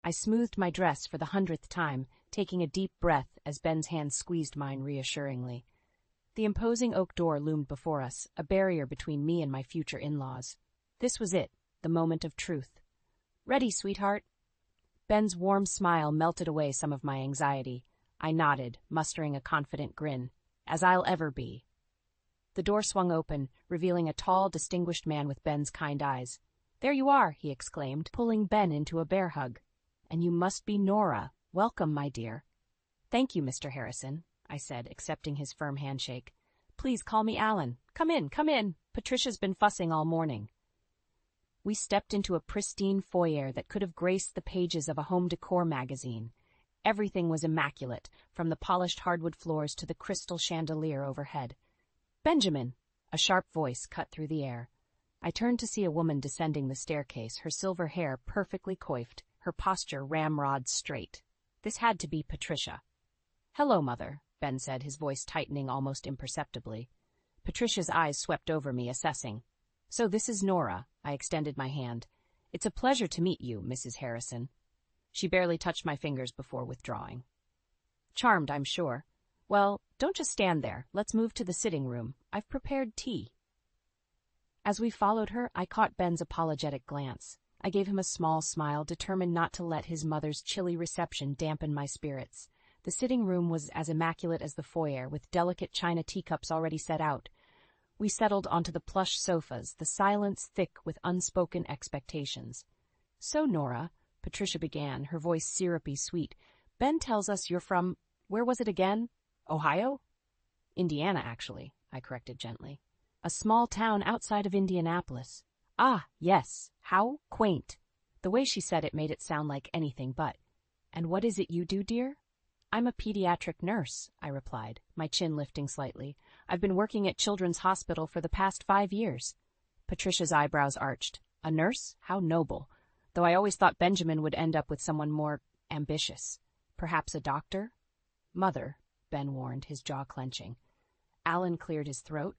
I smoothed my dress for the 100th time, taking a deep breath as Ben's hand squeezed mine reassuringly. The imposing oak door loomed before us, a barrier between me and my future in-laws. This was it, the moment of truth. "Ready, sweetheart?" Ben's warm smile melted away some of my anxiety. I nodded, mustering a confident grin. "As I'll ever be." The door swung open, revealing a tall, distinguished man with Ben's kind eyes. "There you are," he exclaimed, pulling Ben into a bear hug. "And you must be Nora. Welcome, my dear." "Thank you, Mr. Harrison," I said, accepting his firm handshake. "Please call me Alan. Come in, come in. Patricia's been fussing all morning." We stepped into a pristine foyer that could have graced the pages of a home decor magazine. Everything was immaculate, from the polished hardwood floors to the crystal chandelier overhead. "Benjamin!" A sharp voice cut through the air. I turned to see a woman descending the staircase, her silver hair perfectly coiffed, her posture ramrod straight. This had to be Patricia. "Hello, Mother," Ben said, his voice tightening almost imperceptibly. Patricia's eyes swept over me, assessing. "So this is Nora." I extended my hand. "It's a pleasure to meet you, Mrs. Harrison." She barely touched my fingers before withdrawing. "Charmed, I'm sure. Well, don't just stand there. Let's move to the sitting room. I've prepared tea." As we followed her, I caught Ben's apologetic glance. I gave him a small smile, determined not to let his mother's chilly reception dampen my spirits. The sitting room was as immaculate as the foyer, with delicate china teacups already set out. We settled onto the plush sofas, the silence thick with unspoken expectations. "So, Nora," Patricia began, her voice syrupy sweet, "Ben tells us you're from, where was it again? Ohio?" "Indiana, actually," I corrected gently. "A small town outside of Indianapolis." "Ah, yes. How quaint." The way she said it made it sound like anything but. "And what is it you do, dear?" "I'm a pediatric nurse," I replied, my chin lifting slightly. "I've been working at Children's Hospital for the past 5 years. Patricia's eyebrows arched. "A nurse? How noble. Though I always thought Benjamin would end up with someone more ambitious. Perhaps a doctor?" "Mother," Ben warned, his jaw clenching. Alan cleared his throat.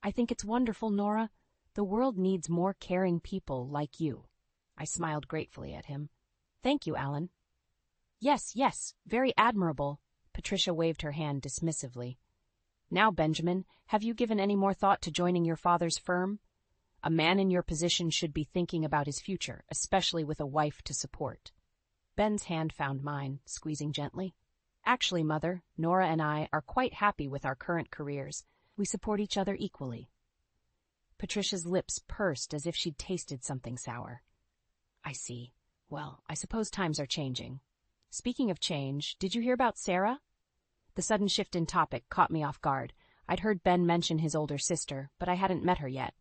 "I think it's wonderful, Nora. The world needs more caring people like you." I smiled gratefully at him. "Thank you, Alan." Yes, very admirable." Patricia waved her hand dismissively. "Now, Benjamin, have you given any more thought to joining your father's firm? A man in your position should be thinking about his future, especially with a wife to support." Ben's hand found mine, squeezing gently. "Actually, Mother, Nora and I are quite happy with our current careers. We support each other equally." Patricia's lips pursed as if she'd tasted something sour. "I see. Well, I suppose times are changing. Speaking of change, did you hear about Sarah?" The sudden shift in topic caught me off guard. I'd heard Ben mention his older sister, but I hadn't met her yet.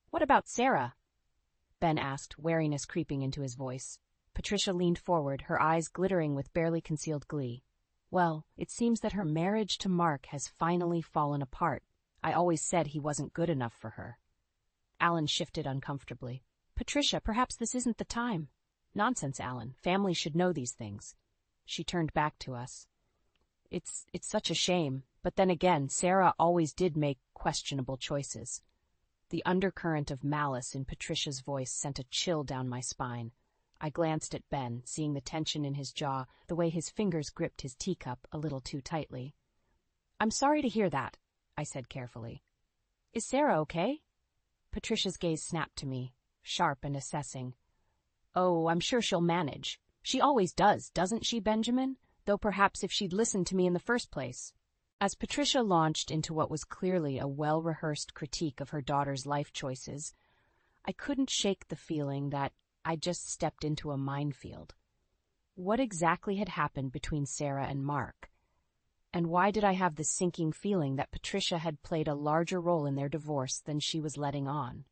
"What about Sarah?" Ben asked, wariness creeping into his voice. Patricia leaned forward, her eyes glittering with barely concealed glee. "Well, it seems that her marriage to Mark has finally fallen apart. I always said he wasn't good enough for her." Alan shifted uncomfortably. "Patricia, perhaps this isn't the time." "Nonsense, Alan. Families should know these things." She turned back to us. It's such a shame, but then again, Sarah always did make questionable choices." The undercurrent of malice in Patricia's voice sent a chill down my spine. I glanced at Ben, seeing the tension in his jaw, the way his fingers gripped his teacup a little too tightly. "I'm sorry to hear that," I said carefully. "Is Sarah okay?" Patricia's gaze snapped to me, sharp and assessing. "Oh, I'm sure she'll manage. She always does, doesn't she, Benjamin? Though perhaps if she'd listened to me in the first place." As Patricia launched into what was clearly a well-rehearsed critique of her daughter's life choices, I couldn't shake the feeling that I'd just stepped into a minefield. What exactly had happened between Sarah and Mark? And why did I have the sinking feeling that Patricia had played a larger role in their divorce than she was letting on?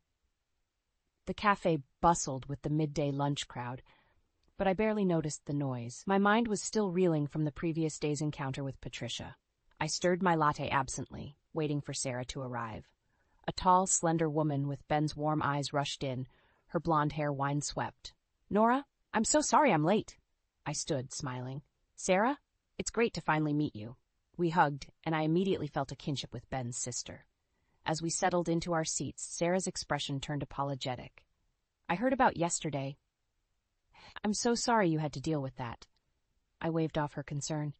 The cafe bustled with the midday lunch crowd, but I barely noticed the noise. My mind was still reeling from the previous day's encounter with Patricia. I stirred my latte absently, waiting for Sarah to arrive. A tall, slender woman with Ben's warm eyes rushed in, her blonde hair wind-swept. "Nora, I'm so sorry I'm late." I stood, smiling. "Sarah, it's great to finally meet you." We hugged, and I immediately felt a kinship with Ben's sister. As we settled into our seats, Sarah's expression turned apologetic. "I heard about yesterday." I'm so sorry you had to deal with that. I waved off her concern.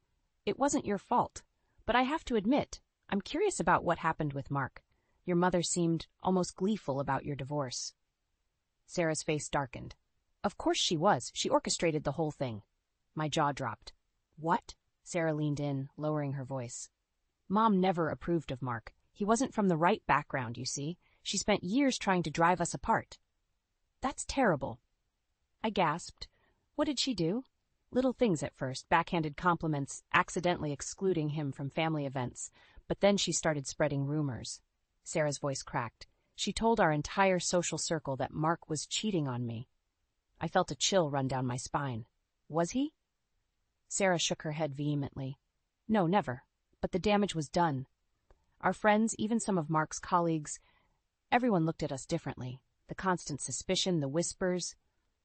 It wasn't your fault. But I have to admit, I'm curious about what happened with Mark. Your mother seemed almost gleeful about your divorce. Sarah's face darkened. Of course she was. She orchestrated the whole thing. My jaw dropped. What? Sarah leaned in, lowering her voice. Mom never approved of Mark. He wasn't from the right background, you see. She spent years trying to drive us apart. That's terrible. I gasped. What did she do? Little things at first, backhanded compliments, accidentally excluding him from family events. But then she started spreading rumors. Sarah's voice cracked. She told our entire social circle that Mark was cheating on me. I felt a chill run down my spine. Was he? Sarah shook her head vehemently. No, never. But the damage was done. Our friends, even some of Mark's colleagues, everyone looked at us differently. The constant suspicion, the whispers.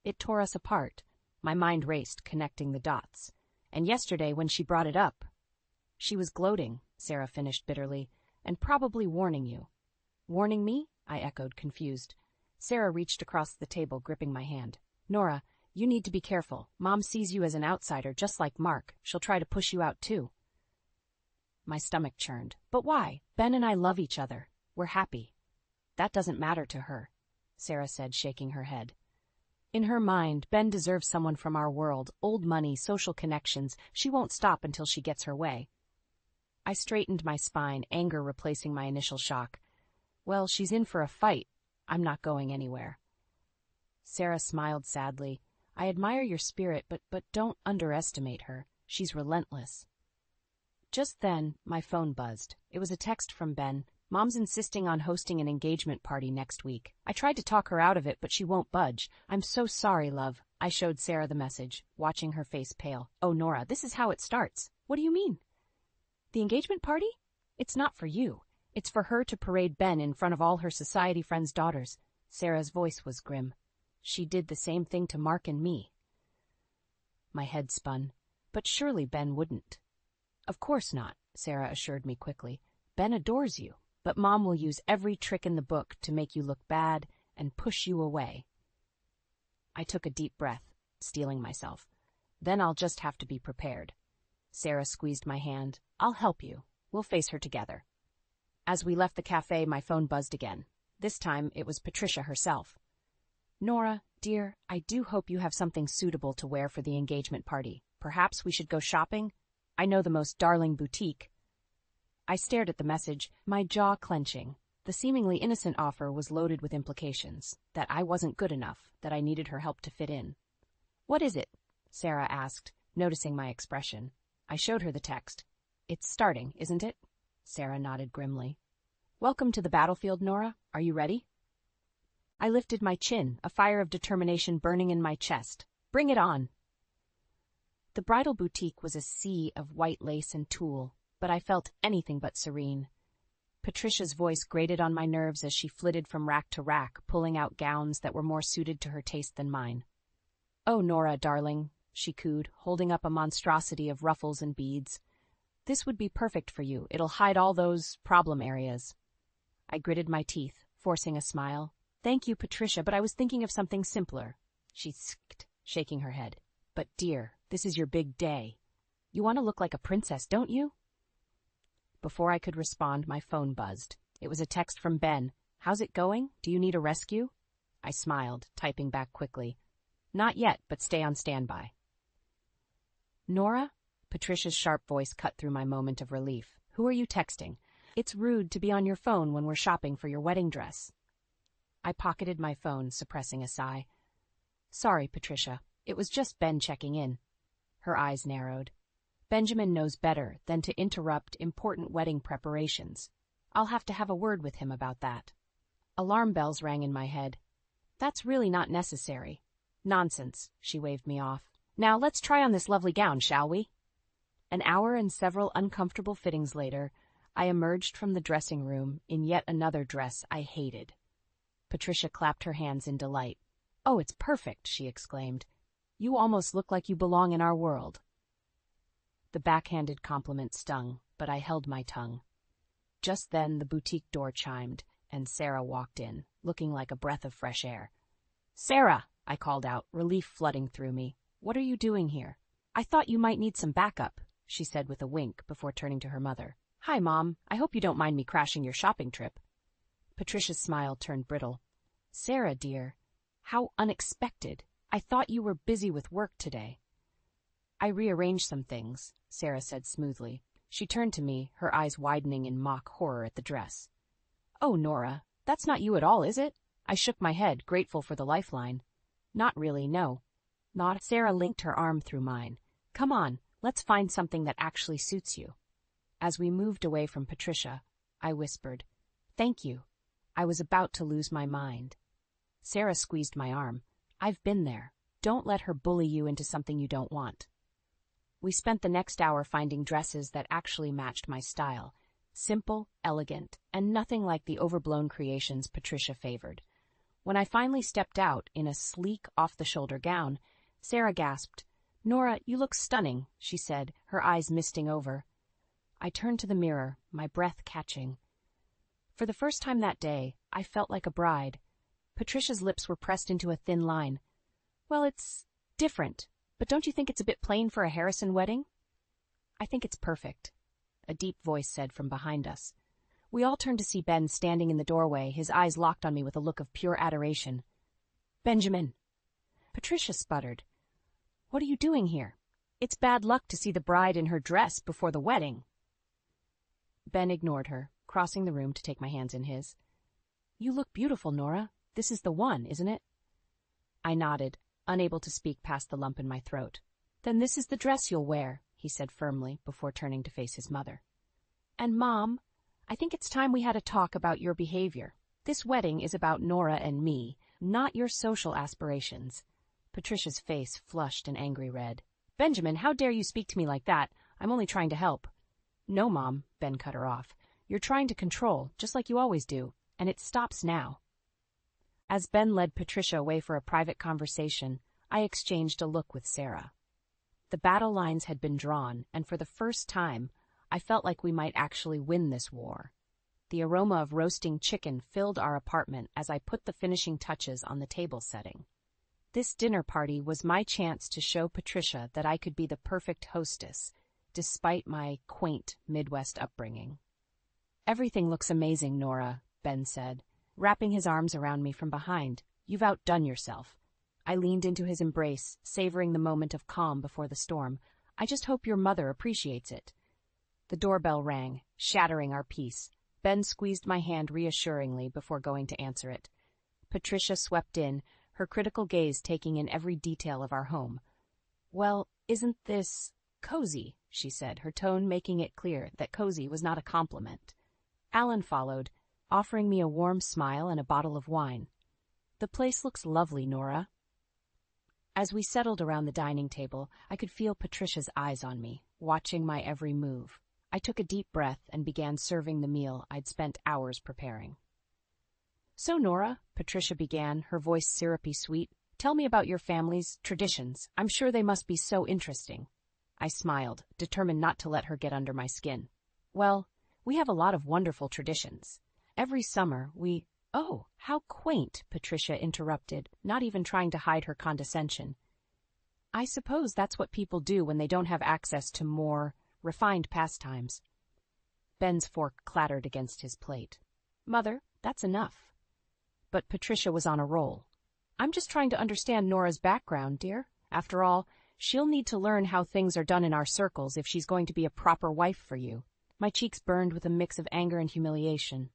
It tore us apart. My mind raced, connecting the dots. And yesterday, when she brought it up, she was gloating, Sarah finished bitterly, and probably warning you. Warning me? I echoed, confused. Sarah reached across the table, gripping my hand. Nora, you need to be careful. Mom sees you as an outsider, just like Mark. She'll try to push you out, too. My stomach churned. But why? Ben and I love each other. We're happy. That doesn't matter to her, Sarah said, shaking her head. In her mind, Ben deserves someone from our world, old money, social connections. She won't stop until she gets her way. I straightened my spine, anger replacing my initial shock. Well, she's in for a fight. I'm not going anywhere. Sarah smiled sadly. I admire your spirit, but don't underestimate her. She's relentless. Just then, my phone buzzed. It was a text from Ben. Mom's insisting on hosting an engagement party next week. I tried to talk her out of it, but she won't budge. I'm so sorry, love. I showed Sarah the message, watching her face pale. Oh, Nora, this is how it starts. What do you mean? The engagement party? It's not for you. It's for her to parade Ben in front of all her society friends' daughters. Sarah's voice was grim. She did the same thing to Mark and me. My head spun. But surely Ben wouldn't. Of course not, Sarah assured me quickly. Ben adores you, but Mom will use every trick in the book to make you look bad and push you away. I took a deep breath, steeling myself. Then I'll just have to be prepared. Sarah squeezed my hand. I'll help you. We'll face her together. As we left the cafe, my phone buzzed again. This time, it was Patricia herself. Nora, dear, I do hope you have something suitable to wear for the engagement party. Perhaps we should go shopping? I know the most darling boutique. I stared at the message, my jaw clenching. The seemingly innocent offer was loaded with implications, that I wasn't good enough, that I needed her help to fit in. What is it? Sarah asked, noticing my expression. I showed her the text. It's starting, isn't it? Sarah nodded grimly. Welcome to the battlefield, Nora. Are you ready? I lifted my chin, a fire of determination burning in my chest. Bring it on. The bridal boutique was a sea of white lace and tulle, but I felt anything but serene. Patricia's voice grated on my nerves as she flitted from rack to rack, pulling out gowns that were more suited to her taste than mine. Oh, Nora, darling, she cooed, holding up a monstrosity of ruffles and beads. This would be perfect for you. It'll hide all those problem areas. I gritted my teeth, forcing a smile. Thank you, Patricia, but I was thinking of something simpler. She skipped, shaking her head. But, dear, this is your big day. You want to look like a princess, don't you? Before I could respond, my phone buzzed. It was a text from Ben. How's it going? Do you need a rescue? I smiled, typing back quickly. Not yet, but stay on standby. Nora? Patricia's sharp voice cut through my moment of relief. Who are you texting? It's rude to be on your phone when we're shopping for your wedding dress. I pocketed my phone, suppressing a sigh. Sorry, Patricia. It was just Ben checking in. Her eyes narrowed. Benjamin knows better than to interrupt important wedding preparations. I'll have to have a word with him about that. Alarm bells rang in my head. That's really not necessary. Nonsense, she waved me off. Now let's try on this lovely gown, shall we? An hour and several uncomfortable fittings later, I emerged from the dressing room in yet another dress I hated. Patricia clapped her hands in delight. Oh, it's perfect, she exclaimed. You almost look like you belong in our world. The backhanded compliment stung, but I held my tongue. Just then the boutique door chimed, and Sarah walked in, looking like a breath of fresh air. Sarah, I called out, relief flooding through me. "What are you doing here?" "I thought you might need some backup," she said with a wink before turning to her mother. "Hi, Mom. I hope you don't mind me crashing your shopping trip." Patricia's smile turned brittle. "Sarah, dear, how unexpected. I thought you were busy with work today." "I rearranged some things," Sarah said smoothly. She turned to me, her eyes widening in mock horror at the dress. "Oh, Nora, that's not you at all, is it?" I shook my head, grateful for the lifeline. "Not really, no." Not. Sarah linked her arm through mine. "Come on, let's find something that actually suits you." As we moved away from Patricia, I whispered, "Thank you." I was about to lose my mind. Sarah squeezed my arm. "I've been there. Don't let her bully you into something you don't want." We spent the next hour finding dresses that actually matched my style. Simple, elegant, and nothing like the overblown creations Patricia favored. When I finally stepped out in a sleek, off-the-shoulder gown, Sarah gasped. "Nora, you look stunning," she said, her eyes misting over. I turned to the mirror, my breath catching. For the first time that day, I felt like a bride. Patricia's lips were pressed into a thin line. "Well, it's different, but don't you think it's a bit plain for a Harrison wedding?" "I think it's perfect," a deep voice said from behind us. We all turned to see Ben standing in the doorway, his eyes locked on me with a look of pure adoration. "Benjamin!" Patricia sputtered. "What are you doing here? It's bad luck to see the bride in her dress before the wedding." Ben ignored her, crossing the room to take my hands in his. "You look beautiful, Nora. This is the one, isn't it?" I nodded, unable to speak past the lump in my throat. "Then this is the dress you'll wear," he said firmly, before turning to face his mother. "And Mom, I think it's time we had a talk about your behavior. This wedding is about Nora and me, not your social aspirations." Patricia's face flushed an angry red. "Benjamin, how dare you speak to me like that? I'm only trying to help." "No, Mom," Ben cut her off. "You're trying to control, just like you always do, and it stops now." As Ben led Patricia away for a private conversation, I exchanged a look with Sarah. The battle lines had been drawn, and for the first time, I felt like we might actually win this war. The aroma of roasting chicken filled our apartment as I put the finishing touches on the table setting. This dinner party was my chance to show Patricia that I could be the perfect hostess, despite my quaint Midwest upbringing. "Everything looks amazing, Nora," Ben said, wrapping his arms around me from behind. "You've outdone yourself." I leaned into his embrace, savoring the moment of calm before the storm. "I just hope your mother appreciates it." The doorbell rang, shattering our peace. Ben squeezed my hand reassuringly before going to answer it. Patricia swept in, her critical gaze taking in every detail of our home. "Well, isn't this cozy?" she said, her tone making it clear that cozy was not a compliment. Alan followed, offering me a warm smile and a bottle of wine. "The place looks lovely, Nora." As we settled around the dining table, I could feel Patricia's eyes on me, watching my every move. I took a deep breath and began serving the meal I'd spent hours preparing. "So, Nora," Patricia began, her voice syrupy sweet, "tell me about your family's traditions. I'm sure they must be so interesting." I smiled, determined not to let her get under my skin. "Well, we have a lot of wonderful traditions. Every summer, we—" "Oh, how quaint," Patricia interrupted, not even trying to hide her condescension. "I suppose that's what people do when they don't have access to more refined pastimes." Ben's fork clattered against his plate. "Mother, that's enough." But Patricia was on a roll. "I'm just trying to understand Nora's background, dear. After all, she'll need to learn how things are done in our circles if she's going to be a proper wife for you." My cheeks burned with a mix of anger and humiliation.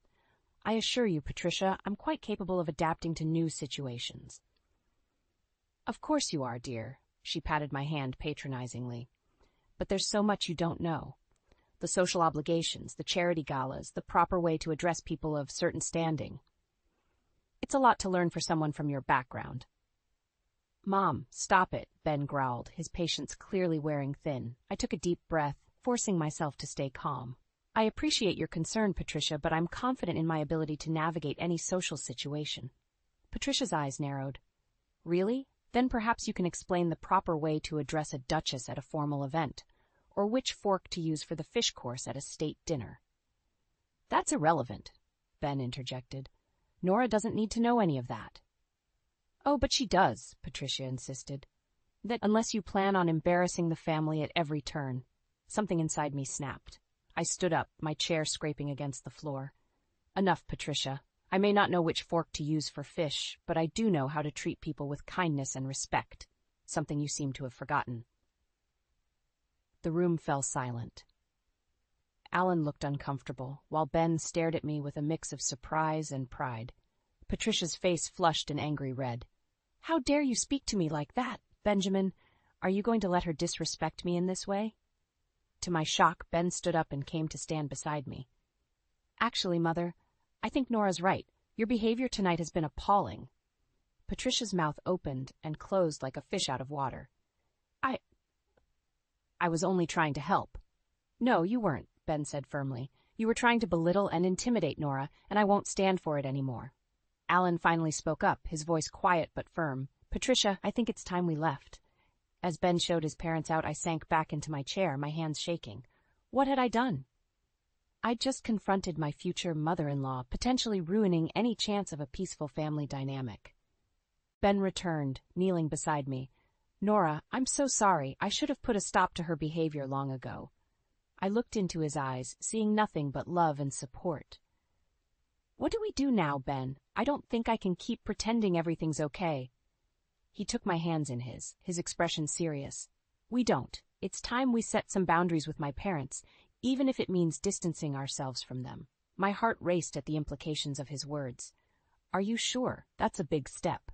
"I assure you, Patricia, I'm quite capable of adapting to new situations." "Of course you are, dear," she patted my hand patronizingly. "But there's so much you don't know. The social obligations, the charity galas, the proper way to address people of certain standing. It's a lot to learn for someone from your background." "Mom, stop it," Ben growled, his patience clearly wearing thin. I took a deep breath, forcing myself to stay calm. "I appreciate your concern, Patricia, but I'm confident in my ability to navigate any social situation." Patricia's eyes narrowed. "Really? Then perhaps you can explain the proper way to address a duchess at a formal event, or which fork to use for the fish course at a state dinner." "That's irrelevant," Ben interjected. "Nora doesn't need to know any of that." Oh, but she does, Patricia insisted. That unless you plan on embarrassing the family at every turn. Something inside me snapped. I stood up, my chair scraping against the floor. Enough, Patricia. I may not know which fork to use for fish, but I do know how to treat people with kindness and respect, something you seem to have forgotten. The room fell silent. Alan looked uncomfortable, while Ben stared at me with a mix of surprise and pride. Patricia's face flushed an angry red. How dare you speak to me like that, Benjamin? Are you going to let her disrespect me in this way? To my shock, Ben stood up and came to stand beside me. Actually, Mother, I think Nora's right. Your behavior tonight has been appalling. Patricia's mouth opened and closed like a fish out of water. I was only trying to help. No, you weren't, Ben said firmly. You were trying to belittle and intimidate Nora, and I won't stand for it anymore. Alan finally spoke up, his voice quiet but firm. Patricia, I think it's time we left. As Ben showed his parents out, I sank back into my chair, my hands shaking. What had I done? I'd just confronted my future mother-in-law, potentially ruining any chance of a peaceful family dynamic. Ben returned, kneeling beside me. Nora, I'm so sorry. I should have put a stop to her behavior long ago. I looked into his eyes, seeing nothing but love and support. What do we do now, Ben? I don't think I can keep pretending everything's okay. He took my hands in his expression serious. We don't. It's time we set some boundaries with my parents, even if it means distancing ourselves from them. My heart raced at the implications of his words. Are you sure? That's a big step.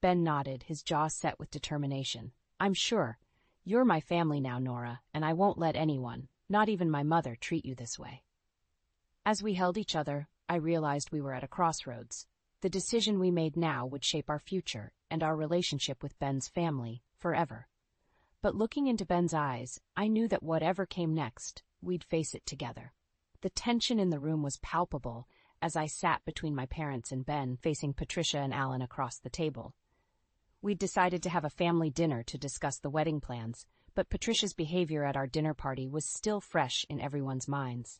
Ben nodded, his jaw set with determination. I'm sure. You're my family now, Nora, and I won't let anyone, not even my mother, treat you this way. As we held each other, I realized we were at a crossroads. The decision we made now would shape our future and our relationship with Ben's family forever. But looking into Ben's eyes, I knew that whatever came next, we'd face it together. The tension in the room was palpable as I sat between my parents and Ben, facing Patricia and Alan across the table. We'd decided to have a family dinner to discuss the wedding plans, but Patricia's behavior at our dinner party was still fresh in everyone's minds.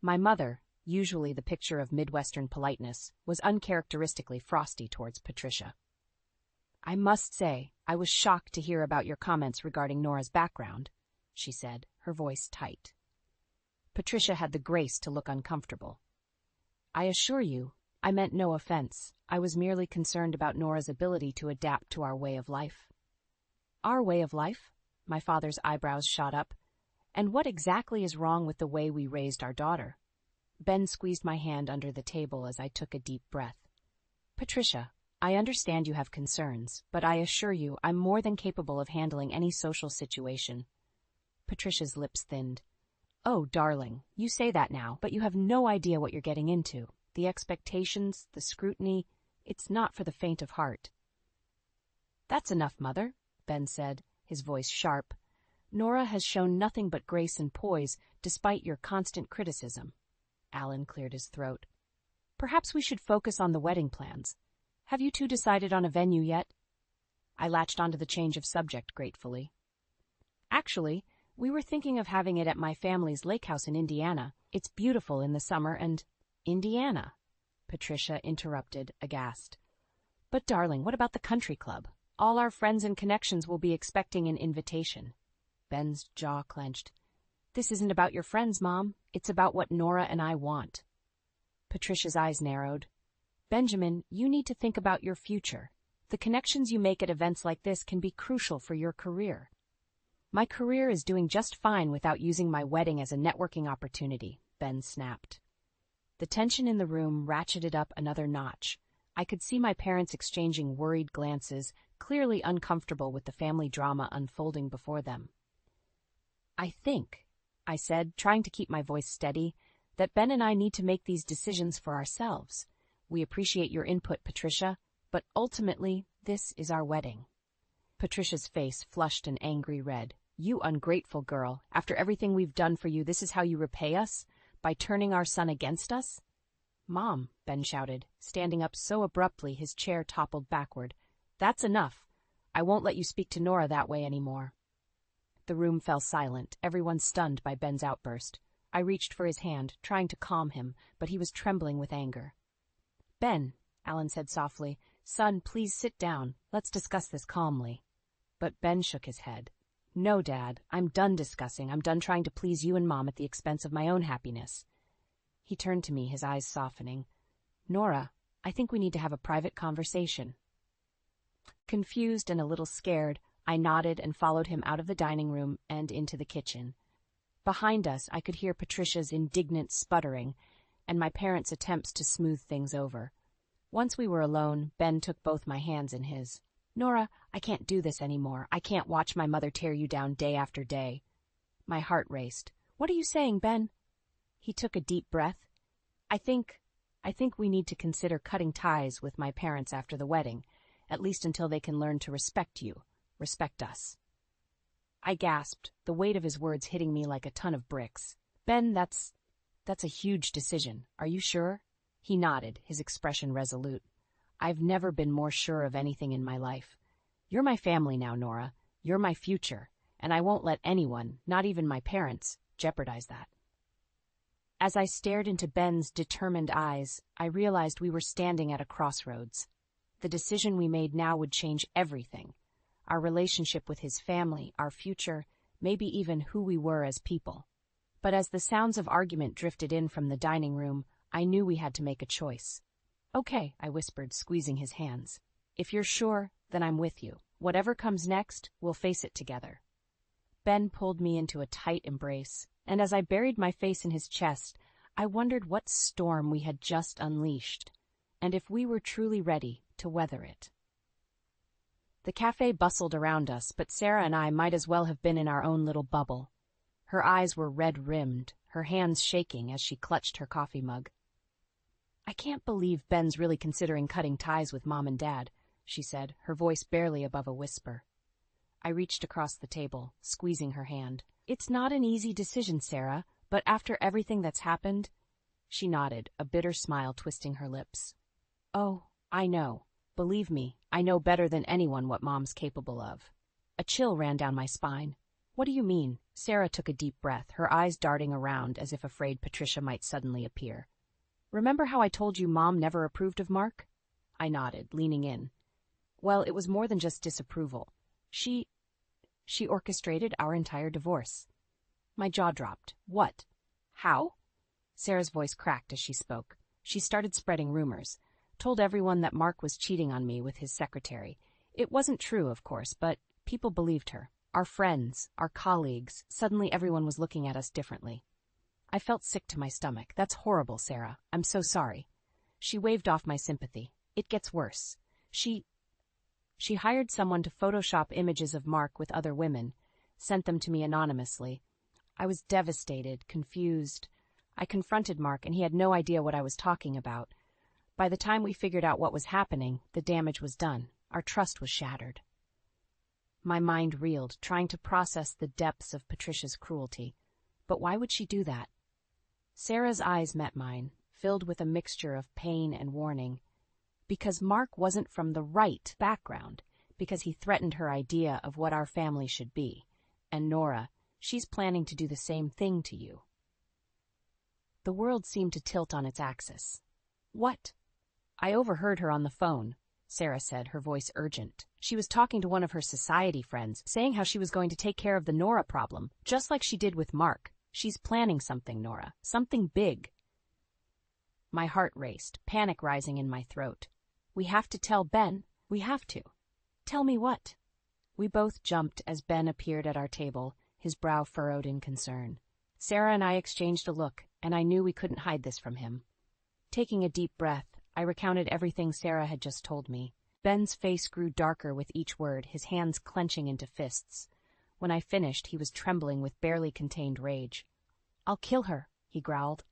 My mother, usually the picture of Midwestern politeness, was uncharacteristically frosty towards Patricia. I must say, I was shocked to hear about your comments regarding Nora's background, she said, her voice tight. Patricia had the grace to look uncomfortable. I assure you, I meant no offense. I was merely concerned about Nora's ability to adapt to our way of life. Our way of life? My father's eyebrows shot up. And what exactly is wrong with the way we raised our daughter? Ben squeezed my hand under the table as I took a deep breath. Patricia, I understand you have concerns, but I assure you I'm more than capable of handling any social situation. Patricia's lips thinned. Oh, darling, you say that now, but you have no idea what you're getting into. The expectations, the scrutiny, it's not for the faint of heart. That's enough, Mother, Ben said, his voice sharp. Nora has shown nothing but grace and poise, despite your constant criticism. Alan cleared his throat. Perhaps we should focus on the wedding plans. Have you two decided on a venue yet? I latched onto the change of subject gratefully. Actually, we were thinking of having it at my family's lake house in Indiana. It's beautiful in the summer and... Indiana, Patricia interrupted, aghast. But darling, what about the country club? All our friends and connections will be expecting an invitation. Ben's jaw clenched. This isn't about your friends, Mom. It's about what Nora and I want. Patricia's eyes narrowed. Benjamin, you need to think about your future. The connections you make at events like this can be crucial for your career. My career is doing just fine without using my wedding as a networking opportunity, Ben snapped. The tension in the room ratcheted up another notch. I could see my parents exchanging worried glances, clearly uncomfortable with the family drama unfolding before them. I think, I said, trying to keep my voice steady, that Ben and I need to make these decisions for ourselves. We appreciate your input, Patricia, but ultimately, this is our wedding. Patricia's face flushed an angry red. You ungrateful girl. After everything we've done for you, this is how you repay us? By turning our son against us? Mom, Ben shouted, standing up so abruptly his chair toppled backward. That's enough. I won't let you speak to Nora that way anymore. The room fell silent, everyone stunned by Ben's outburst. I reached for his hand, trying to calm him, but he was trembling with anger. Ben, Alan said softly, "Son, please sit down. Let's discuss this calmly." But Ben shook his head. "No, Dad, I'm done discussing. I'm done trying to please you and Mom at the expense of my own happiness." He turned to me, his eyes softening. "Nora, I think we need to have a private conversation." Confused and a little scared, I nodded and followed him out of the dining room and into the kitchen. Behind us, I could hear Patricia's indignant sputtering and my parents' attempts to smooth things over. Once we were alone, Ben took both my hands in his. "Nora, I can't do this anymore. I can't watch my mother tear you down day after day." My heart raced. "What are you saying, Ben?" He took a deep breath. I think we need to consider cutting ties with my parents after the wedding, at least until they can learn to respect you, respect us." I gasped, the weight of his words hitting me like a ton of bricks. "Ben, that's a huge decision. Are you sure?" He nodded, his expression resolute. "I've never been more sure of anything in my life. You're my family now, Nora. You're my future, and I won't let anyone, not even my parents, jeopardize that." As I stared into Ben's determined eyes, I realized we were standing at a crossroads. The decision we made now would change everything. Our relationship with his family, our future, maybe even who we were as people. But as the sounds of argument drifted in from the dining room, I knew we had to make a choice. "Okay," I whispered, squeezing his hands. "If you're sure, then I'm with you. Whatever comes next, we'll face it together." Ben pulled me into a tight embrace, and as I buried my face in his chest, I wondered what storm we had just unleashed, and if we were truly ready to weather it. The cafe bustled around us, but Sarah and I might as well have been in our own little bubble. Her eyes were red-rimmed, her hands shaking as she clutched her coffee mug. "I can't believe Ben's really considering cutting ties with Mom and Dad," she said, her voice barely above a whisper. I reached across the table, squeezing her hand. "It's not an easy decision, Sarah, but after everything that's happened—" She nodded, a bitter smile twisting her lips. "Oh, I know. Believe me, I know better than anyone what Mom's capable of." A chill ran down my spine. "What do you mean?" Sarah took a deep breath, her eyes darting around as if afraid Patricia might suddenly appear. "Remember how I told you Mom never approved of Mark?" I nodded, leaning in. "Well, it was more than just disapproval. She orchestrated our entire divorce." My jaw dropped. "What? How?" Sarah's voice cracked as she spoke. She started spreading rumors. Told everyone that Mark was cheating on me with his secretary. It wasn't true, of course, but people believed her. Our friends, our colleagues, suddenly everyone was looking at us differently. I felt sick to my stomach. "That's horrible, Sarah. I'm so sorry." She waved off my sympathy. "It gets worse. She hired someone to Photoshop images of Mark with other women, sent them to me anonymously. I was devastated, confused. I confronted Mark, and he had no idea what I was talking about. By the time we figured out what was happening, the damage was done. Our trust was shattered." My mind reeled, trying to process the depths of Patricia's cruelty. But why would she do that? Sarah's eyes met mine, filled with a mixture of pain and warning. Because Mark wasn't from the right background, because he threatened her idea of what our family should be. And Nora, she's planning to do the same thing to you. The world seemed to tilt on its axis. "What?" "I overheard her on the phone," Sarah said, her voice urgent. "She was talking to one of her society friends, saying how she was going to take care of the Nora problem, just like she did with Mark. She's planning something, Nora. Something big." My heart raced, panic rising in my throat. "We have to tell Ben. We have to." "Tell me what?" We both jumped as Ben appeared at our table, his brow furrowed in concern. Sarah and I exchanged a look, and I knew we couldn't hide this from him. Taking a deep breath, I recounted everything Sarah had just told me. Ben's face grew darker with each word, his hands clenching into fists. When I finished, he was trembling with barely contained rage. "I'll kill her," he growled.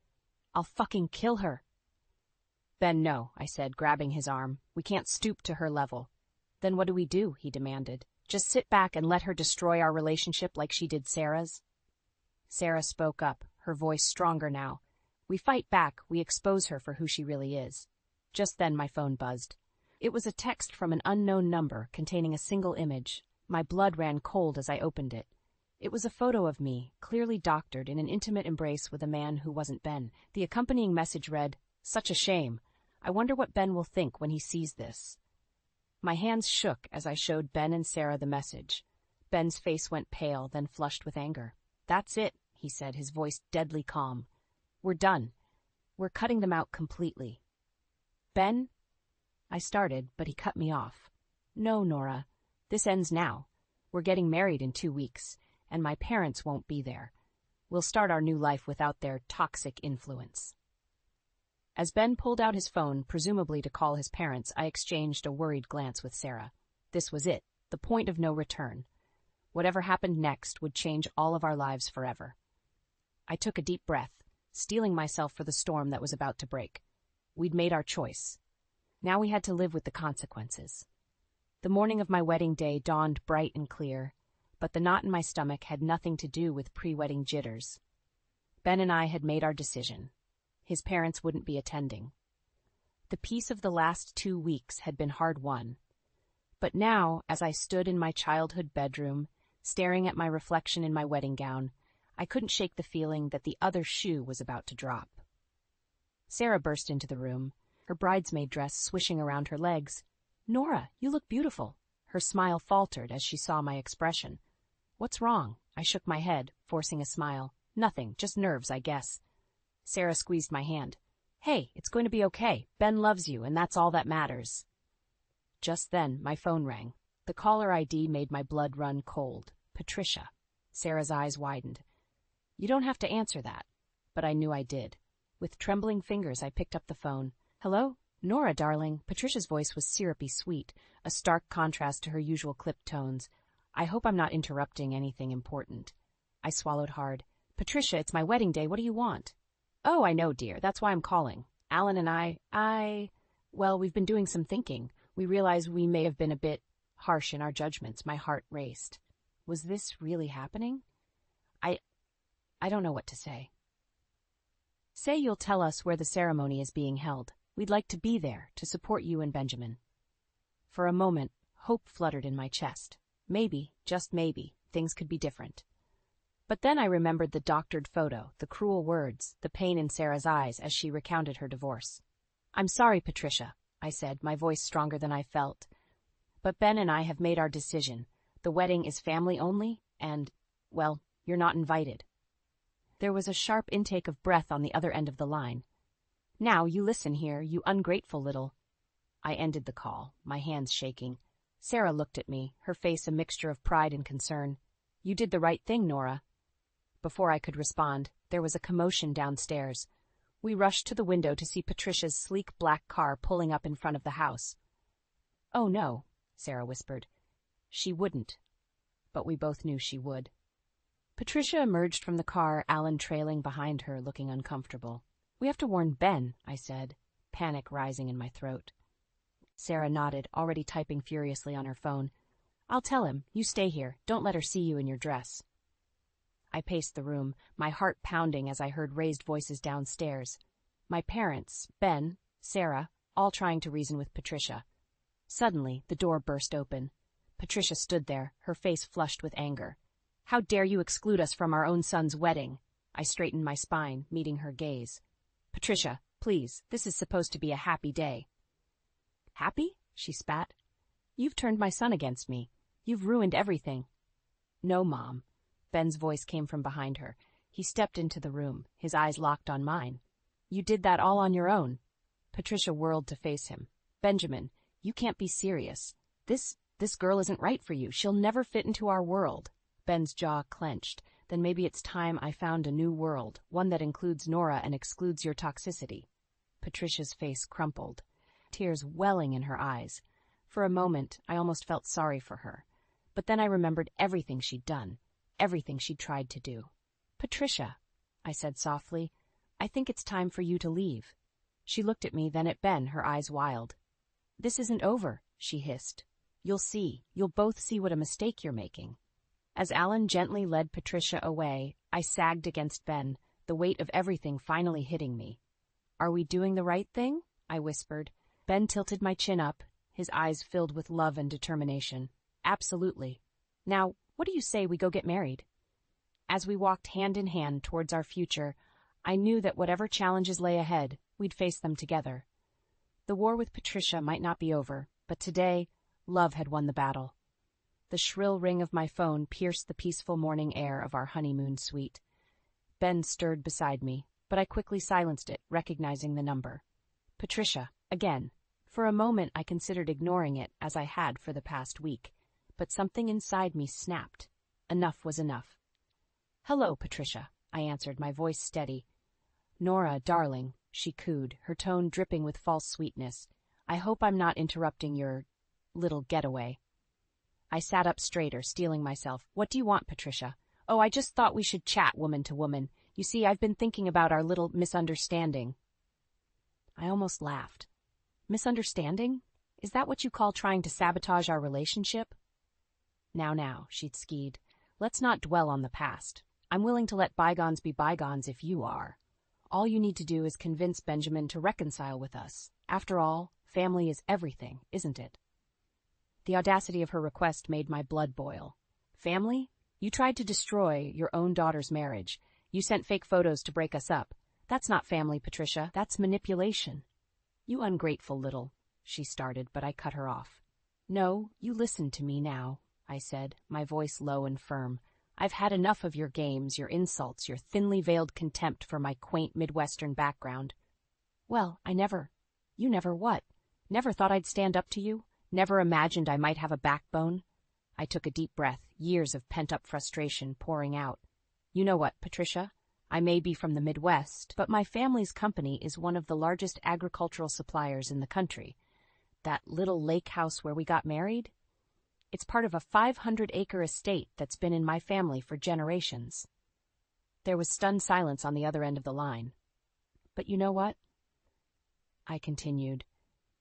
"I'll fucking kill her." "Ben, no," I said, grabbing his arm. "We can't stoop to her level." "Then what do we do?" he demanded. "Just sit back and let her destroy our relationship like she did Sarah's?" Sarah spoke up, her voice stronger now. "We fight back, we expose her for who she really is." Just then my phone buzzed. It was a text from an unknown number containing a single image. My blood ran cold as I opened it. It was a photo of me, clearly doctored, in an intimate embrace with a man who wasn't Ben. The accompanying message read, "Such a shame. I wonder what Ben will think when he sees this." My hands shook as I showed Ben and Sarah the message. Ben's face went pale, then flushed with anger. "That's it," he said, his voice deadly calm. "We're done. We're cutting them out completely." "Ben?" I started, but he cut me off. "No, Nora. This ends now. We're getting married in 2 weeks, and my parents won't be there. We'll start our new life without their toxic influence." As Ben pulled out his phone, presumably to call his parents, I exchanged a worried glance with Sarah. This was it, the point of no return. Whatever happened next would change all of our lives forever. I took a deep breath, steeling myself for the storm that was about to break. We'd made our choice. Now we had to live with the consequences. The morning of my wedding day dawned bright and clear, but the knot in my stomach had nothing to do with pre-wedding jitters. Ben and I had made our decision. His parents wouldn't be attending. The peace of the last 2 weeks had been hard-won. But now, as I stood in my childhood bedroom, staring at my reflection in my wedding gown, I couldn't shake the feeling that the other shoe was about to drop. Sarah burst into the room, her bridesmaid dress swishing around her legs. "Nora, you look beautiful." Her smile faltered as she saw my expression. "What's wrong?" I shook my head, forcing a smile. "Nothing, just nerves, I guess." Sarah squeezed my hand. "Hey, it's going to be okay. Ben loves you, and that's all that matters." Just then, my phone rang. The caller ID made my blood run cold. Patricia. Sarah's eyes widened. "You don't have to answer that." But I knew I did. With trembling fingers, I picked up the phone. "Hello? Nora, darling." Patricia's voice was syrupy sweet, a stark contrast to her usual clipped tones. "I hope I'm not interrupting anything important." I swallowed hard. "Patricia, it's my wedding day. What do you want?" "Oh, I know, dear. That's why I'm calling. Alan and well, we've been doing some thinking. We realize we may have been a bit harsh in our judgments." My heart raced. Was this really happening? I don't know what to say. "Say you'll tell us where the ceremony is being held. We'd like to be there to support you and Benjamin." For a moment, hope fluttered in my chest. Maybe, just maybe, things could be different. But then I remembered the doctored photo, the cruel words, the pain in Sarah's eyes as she recounted her divorce. "I'm sorry, Patricia," I said, my voice stronger than I felt. "But Ben and I have made our decision. The wedding is family only, and, well, you're not invited." There was a sharp intake of breath on the other end of the line. "Now, you listen here, you ungrateful little—" I ended the call, my hands shaking. Sarah looked at me, her face a mixture of pride and concern. "You did the right thing, Nora." Before I could respond, there was a commotion downstairs. We rushed to the window to see Patricia's sleek black car pulling up in front of the house. "Oh, no," Sarah whispered. She wouldn't. But we both knew she would. Patricia emerged from the car, Alan trailing behind her, looking uncomfortable. "We have to warn Ben," I said, panic rising in my throat. Sarah nodded, already typing furiously on her phone. "I'll tell him. You stay here. Don't let her see you in your dress." I paced the room, my heart pounding as I heard raised voices downstairs. My parents, Ben, Sarah, all trying to reason with Patricia. Suddenly, the door burst open. Patricia stood there, her face flushed with anger. "How dare you exclude us from our own son's wedding?" I straightened my spine, meeting her gaze. "Patricia, please, this is supposed to be a happy day." "Happy?" she spat. "You've turned my son against me. You've ruined everything." "No, Mom." Ben's voice came from behind her. He stepped into the room, his eyes locked on mine. "You did that all on your own." Patricia whirled to face him. "Benjamin, you can't be serious. This girl isn't right for you. She'll never fit into our world." Ben's jaw clenched. "Then maybe it's time I found a new world, one that includes Nora and excludes your toxicity." Patricia's face crumpled, tears welling in her eyes. For a moment, I almost felt sorry for her. But then I remembered everything she'd done. Everything she'd tried to do. "Patricia," I said softly, "I think it's time for you to leave." She looked at me, then at Ben, her eyes wild. "This isn't over," she hissed. "You'll see. You'll both see what a mistake you're making." As Alan gently led Patricia away, I sagged against Ben, the weight of everything finally hitting me. "Are we doing the right thing?" I whispered. Ben tilted my chin up, his eyes filled with love and determination. "Absolutely. Now, what do you say we go get married?" As we walked hand in hand towards our future, I knew that whatever challenges lay ahead, we'd face them together. The war with Patricia might not be over, but today, Love had won the battle. The shrill ring of my phone pierced the peaceful morning air of our honeymoon suite. Ben stirred beside me, but I quickly silenced it, recognizing the number. Patricia, again. For a moment I considered ignoring it, as I had for the past week, but something inside me snapped. Enough was enough. "Hello, Patricia," I answered, my voice steady. "Nora, darling," she cooed, her tone dripping with false sweetness. "I hope I'm not interrupting your little getaway." I sat up straighter, steeling myself. "What do you want, Patricia?" "Oh, I just thought we should chat woman to woman. You see, I've been thinking about our little misunderstanding." I almost laughed. "Misunderstanding? Is that what you call trying to sabotage our relationship?" Now, she'd skied. "Let's not dwell on the past. I'm willing to let bygones be bygones if you are. All you need to do is convince Benjamin to reconcile with us. After all, family is everything, isn't it?" The audacity of her request made my blood boil. "Family? You tried to destroy your own daughter's marriage. You sent fake photos to break us up. That's not family, Patricia. That's manipulation." "You ungrateful little," she started, but I cut her off. "No, you listen to me now," I said, my voice low and firm. "I've had enough of your games, your insults, your thinly veiled contempt for my quaint Midwestern background." "Well, You never what? Never thought I'd stand up to you? Never imagined I might have a backbone?" I took a deep breath, years of pent-up frustration pouring out. "You know what, Patricia? I may be from the Midwest, but my family's company is one of the largest agricultural suppliers in the country. That little lake house where we got married? It's part of a 500-acre estate that's been in my family for generations." There was stunned silence on the other end of the line. "But you know what?" I continued.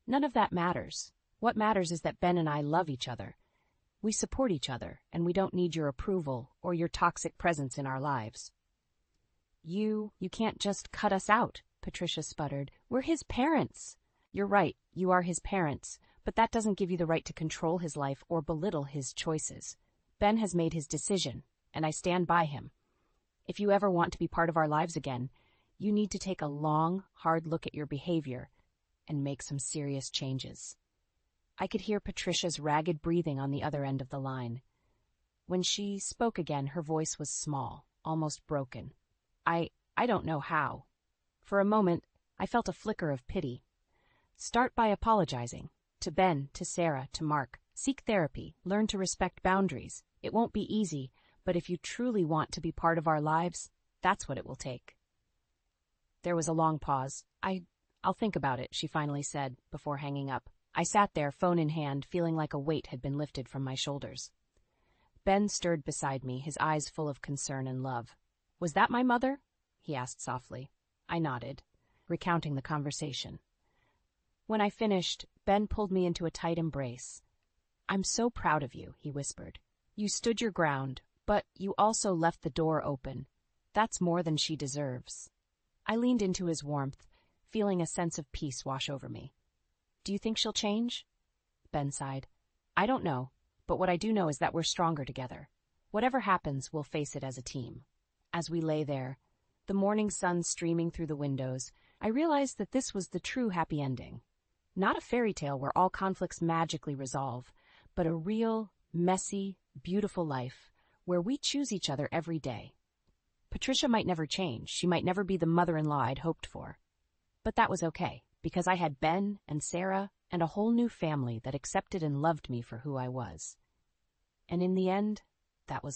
"None of that matters. What matters is that Ben and I love each other. We support each other, and we don't need your approval or your toxic presence in our lives." You can't just cut us out," Patricia sputtered. "We're his parents." "You're right, you are his parents, but that doesn't give you the right to control his life or belittle his choices. Ben has made his decision, and I stand by him. If you ever want to be part of our lives again, you need to take a long, hard look at your behavior and make some serious changes." I could hear Patricia's ragged breathing on the other end of the line. When she spoke again, her voice was small, almost broken. I don't know how. For a moment, I felt a flicker of pity. "Start by apologizing. To Ben, to Sarah, to Mark. Seek therapy. Learn to respect boundaries. It won't be easy, but if you truly want to be part of our lives, that's what it will take." There was a long pause. I'll think about it," she finally said, before hanging up. I sat there, phone in hand, feeling like a weight had been lifted from my shoulders. Ben stirred beside me, his eyes full of concern and love. "Was that my mother?" he asked softly. I nodded, recounting the conversation. When I finished, Ben pulled me into a tight embrace. "I'm so proud of you," he whispered. "You stood your ground, but you also left the door open. That's more than she deserves." I leaned into his warmth, feeling a sense of peace wash over me. "Do you think she'll change?" Ben sighed. "I don't know, but what I do know is that we're stronger together. Whatever happens, we'll face it as a team." As we lay there, the morning sun streaming through the windows, I realized that this was the true happy ending. Not a fairy tale where all conflicts magically resolve, but a real, messy, beautiful life where we choose each other every day. Patricia might never change. She might never be the mother-in-law I'd hoped for. But that was okay, because I had Ben and Sarah and a whole new family that accepted and loved me for who I was. And in the end, that was all.